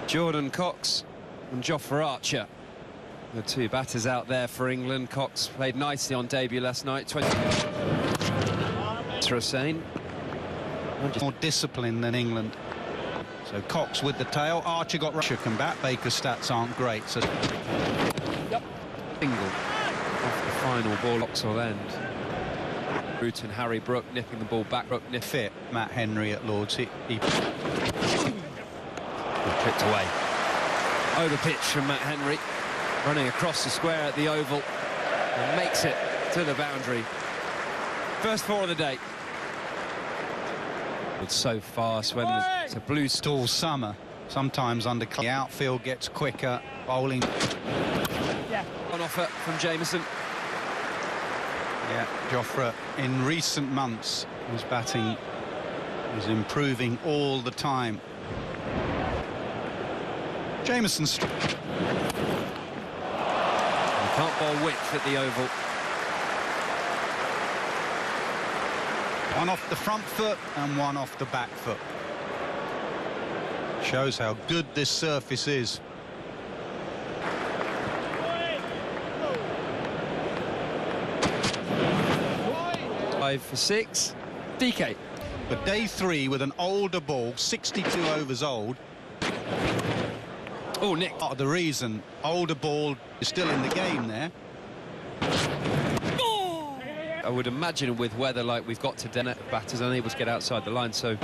Jordan Cox and joot. The two batters out there for England. Cox played nicely on debut last night. 20. Hussain. More discipline than England. So Cox with the tail. Archer got Russia come back. Baker's stats aren't great. So Single off the final ball. Oxall end. Root and Harry Brook nipping the ball back. Brook fit Matt Henry at Lord's. He clipped away. Over pitch from Matt Henry, running across the square at the Oval, and makes it to the boundary. First four of the day. It's so fast when it's a blue stall summer. Sometimes under the outfield gets quicker. Bowling. On offer from Jameson. Yeah, Joffre in recent months his batting was improving all the time. Jameson's can't bowl width at the Oval. One off the front foot and one off the back foot. Shows how good this surface is. Five for six. DK. But day three with an older ball, 62 overs old. Oh, Nick. Part of the reason older ball is still in the game there. I would imagine with weather like we've got today, batters unable to get outside the line, so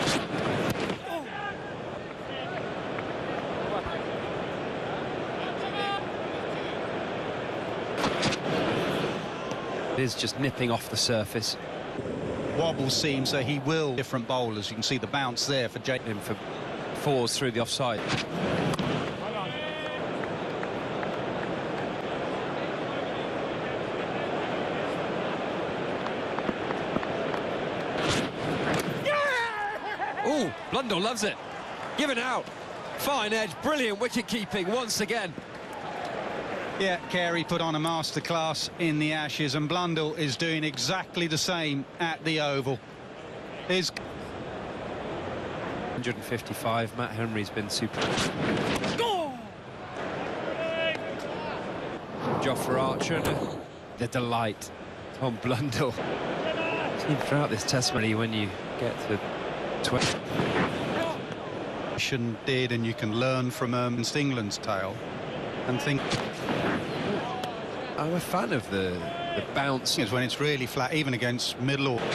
it is just nipping off the surface. Wobble seam, so he will. Different bowlers. You can see the bounce there for him for fours through the offside. Oh, Blundell loves it. Given out. Fine edge, brilliant wicket keeping once again. Yeah, Carey put on a masterclass in the Ashes, and Blundell is doing exactly the same at the Oval. 155. Matt Henry's been super. Archer, the delight. Tom Blundell. Throughout this testimony, when you get to 20. Did, and you can learn from England's tale and think. I'm a fan of the bounce. Is when it's really flat, even against middle order.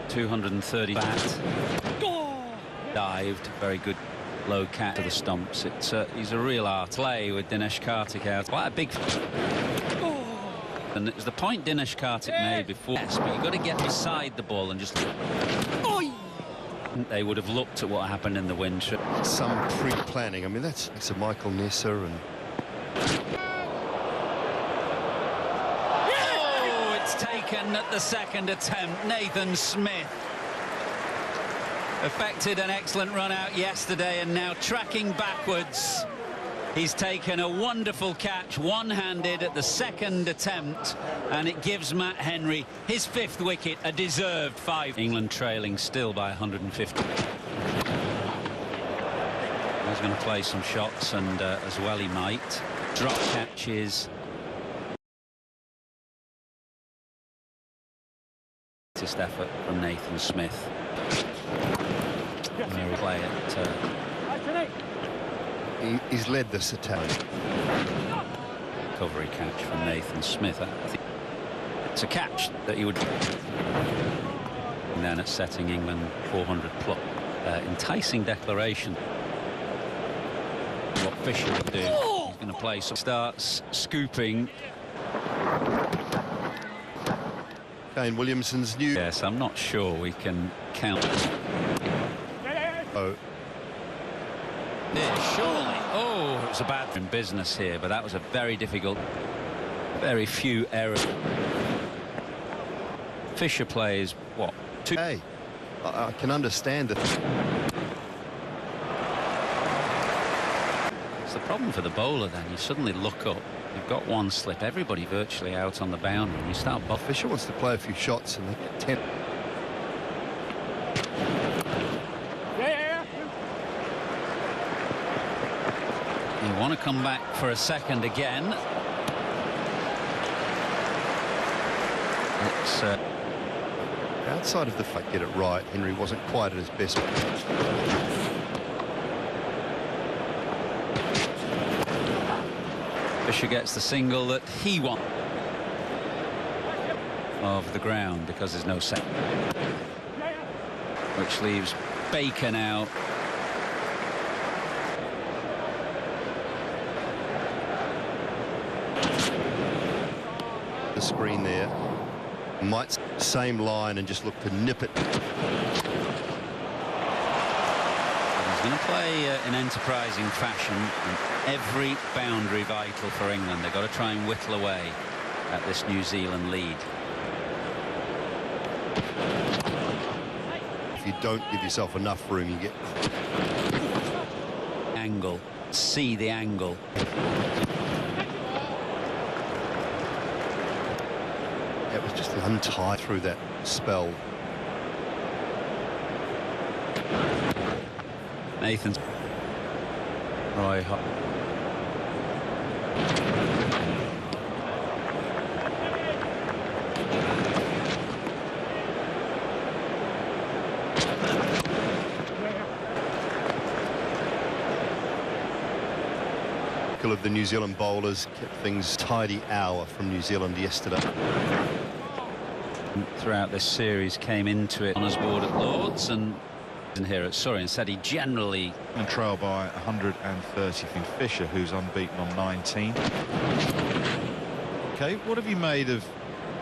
230 bat. Dived, very good low catch to the stumps. He's a real art. Play with Dinesh Karthik out. Quite a big. And it was the point Dinesh Karthik made before. Yes, but you've got to get beside the ball and just. They would have looked at what happened in the wind. Some pre-planning. I mean, that's a Michael Nessa and. Oh, it's taken at the second attempt. Nathan Smith effected an excellent run out yesterday, and now tracking backwards. He's taken a wonderful catch, one-handed at the second attempt, and it gives Matt Henry his fifth wicket, a deserved 5. England trailing still by 150. He's going to play some shots, and as well he might. Drop catches. Latest effort from Nathan Smith. Where we play it. He's led this attack. Recovery catch from Nathan Smith. I think it's a catch that he would. And then it's setting England 400 plus. Enticing declaration. What Fisher will do. He's going to play some. Starts scooping. Kane Williamson's new. Yes, I'm not sure we can count. Oh. Yeah, surely. Oh, it was a bad in business here, but that was a very difficult. Very few errors. Fisher plays what? 2. Hey, I can understand it. It's the problem for the bowler. Then you suddenly look up. You've got one slip. Everybody virtually out on the boundary. And you start. Fisher wants to play a few shots and they get 10. They want to come back for a second again. It's Outside of the fact get it right, Henry wasn't quite at his best. Fisher gets the single that he wants of the ground because there's no set, which leaves Baker now. The screen there. Might same line and just look to nip it. He's going to play in enterprising fashion, and every boundary vital for England. They've got to try and whittle away at this New Zealand lead. If you don't give yourself enough room, you get Angle, see the angle. It was just untied through that spell. Nathan's Roy. Of the New Zealand bowlers kept things tidy hour from New Zealand yesterday. Throughout this series came into it on his board at Lords and here at Surrey. Instead he generally and trail by 130 from Fisher, who's unbeaten on 19. Okay, what have you made of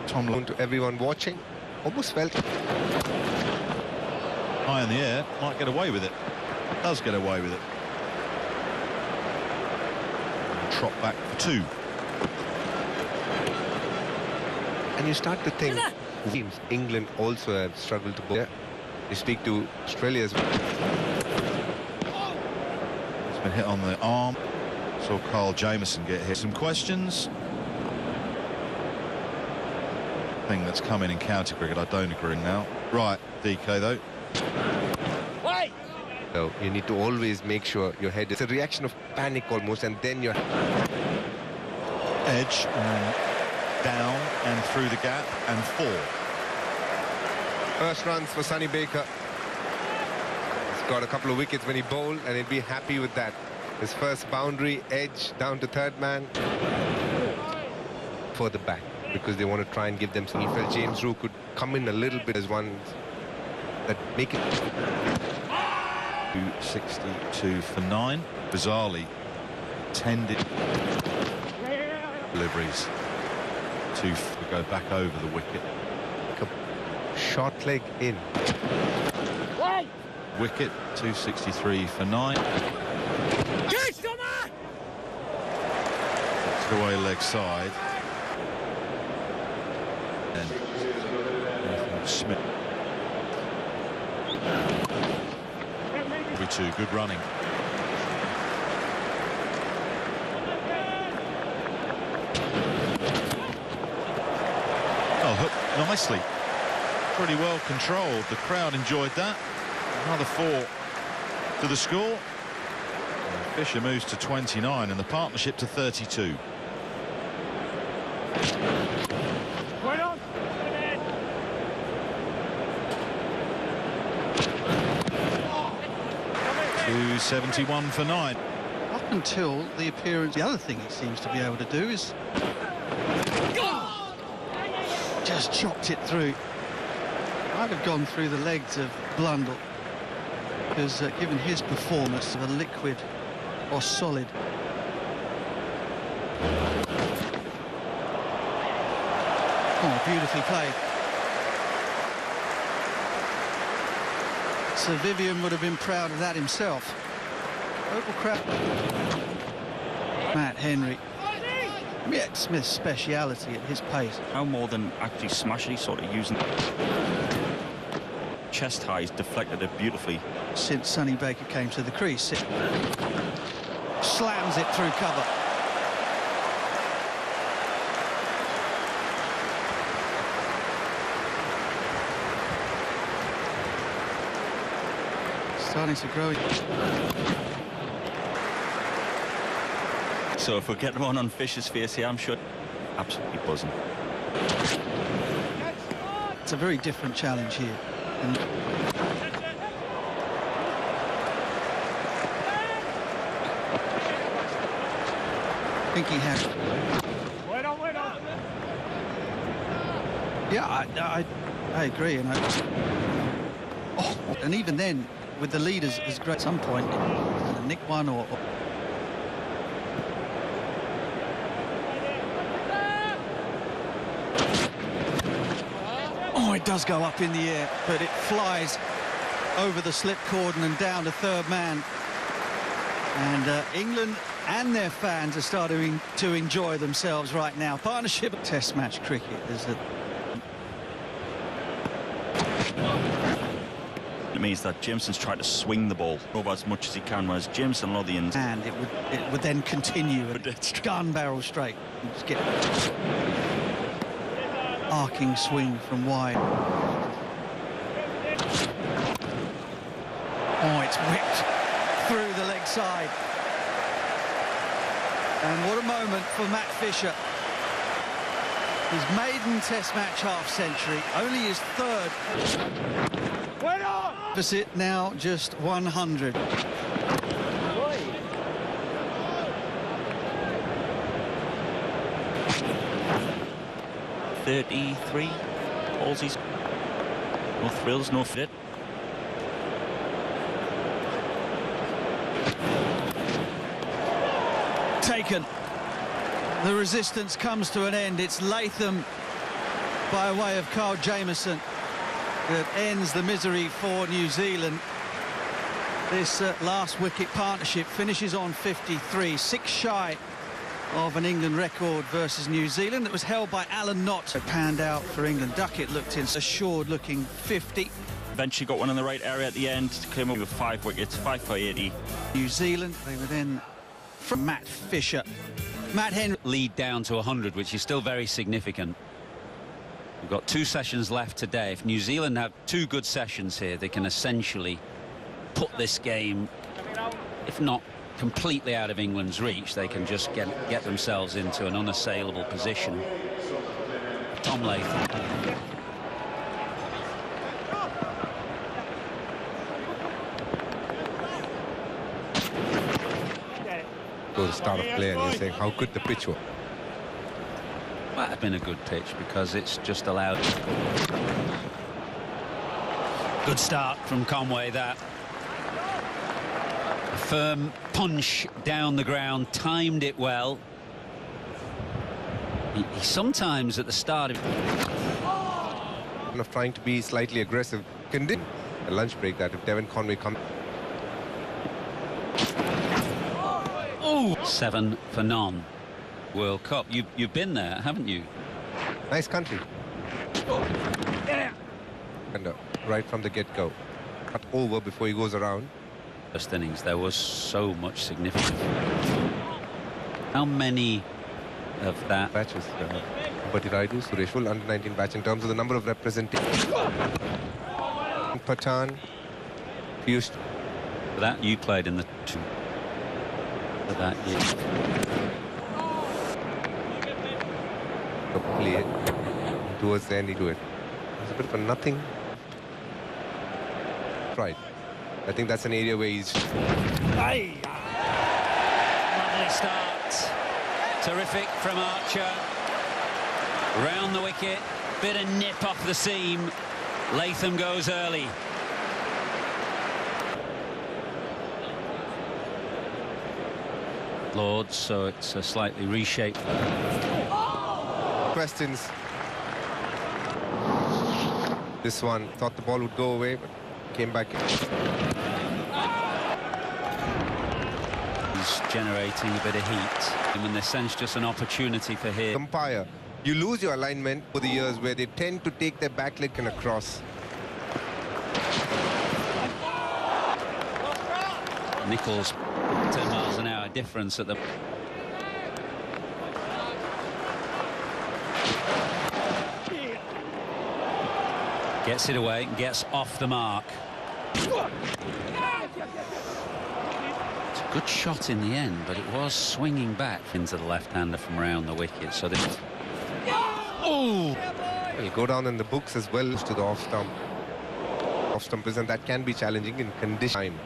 Tom? To everyone watching, almost felt High in the air, might get away with it. Does get away with it. Trot back for 2. and you start to think teams, England also have struggled to bowl. You speak to Australia's. It's been hit on the arm. Saw Carl Jamieson get hit. Some questions. Thing that's come in county cricket, I don't agree now. Right, DK though. So you need to always make sure your head is a reaction of panic almost, and then your Edge and down and through the gap and 4. first runs for Sonny Baker. He's got a couple of wickets when he bowled, and he'll be happy with that. His first boundary, Edge down to third man. Further back, because they want to try and give them some. He felt James Root could come in a little bit as one that make it. 262 for 9. Bizarrely tended deliveries to go back over the wicket. Short leg in. Wicket 263 for 9. That's the away leg side. And Nathan Smith. 2 good running. Oh, hooked nicely. Pretty well controlled. The crowd enjoyed that. Another 4 to the score. And Fisher moves to 29 and the partnership to 32. Right on. 271 for 9. Up until the appearance, the other thing he seems to be able to do is just chopped it through. I'd have gone through the legs of Blundell, because given his performance of a liquid or solid. Oh, beautifully played. Sir Vivian would have been proud of that himself. Local crowd. Matt Henry. Mick Smith's speciality at his pace. No more than actually smashing, he's sort of using chest highs, deflected it beautifully. Since Sonny Baker came to the crease, it slams it through cover. Starting to grow. So if we get one on Fisher's face here, I'm sure absolutely buzzing. It's a very different challenge here. And I think he has. Yeah, I agree. And even then, with the leaders as great at some point, nick one or oh, it does go up in the air, but it flies over the slip cordon and down to third man. And England and their fans are starting to enjoy themselves right now. Partnership Test match cricket. There's a It means that Jameson's trying to swing the ball over as much as he can, whereas Jameson and Lothians... And it would then continue and gun barrel straight. And just get arcing swing from wide. Oh, it's whipped through the leg side. And what a moment for Matt Fisher. His maiden Test match half-century, only his third. Deficit now just 100. 33 Halsey's. No thrills, no fit. Taken. The resistance comes to an end. It's Latham by way of Carl Jamieson that ends the misery for New Zealand. This last wicket partnership finishes on 53, 6 shy of an England record versus New Zealand that was held by Alan Knott. Panned out for England. Duckett looked in, assured looking 50. Eventually got one in the right area at the end to clear up with 5 wickets, 5 for 80. New Zealand, they were then from Matt Fisher. Matt Henry lead down to 100, which is still very significant. We've got 2 sessions left today. If New Zealand have 2 good sessions here, they can essentially put this game, if not completely out of England's reach, they can just get themselves into an unassailable position. Tom Latham. To the start of play, and you're saying how good the pitch was. Might have been a good pitch because it's just allowed. Good start from Conway. That a firm punch down the ground, timed it well. He sometimes at the start of trying to be slightly aggressive. Can do a lunch break that if Devon Conway comes. 7 for none. World Cup. You've been there, haven't you? Nice country. And right from the get-go, cut over before he goes around. First innings, there was so much significance. How many of that? Batches. But Raidu, Sureshwal, under-19 batch in terms of the number of representatives. Pathan, Piyush. For that, you played in the 2. For that, yeah. Play it. Towards the end, he do it. It's a bit of a nothing. Right. I think that's an area where he's... Lovely start. Terrific from Archer. Round the wicket. Bit of nip off the seam. Latham goes early. Lords, so it's a slightly reshaped. Questions. This one thought the ball would go away, but came back in. He's generating a bit of heat, and in this sense, just an opportunity for him. Umpire, you lose your alignment for the years where they tend to take their back leg and across. Nichols, 10 miles an hour difference at the. Gets it away, gets off the mark. Good shot in the end, but it was swinging back into the left-hander from around the wicket. So this. Oh! It'll go down in the books as well to the off stump. Off stump is, and that can be challenging in condition time.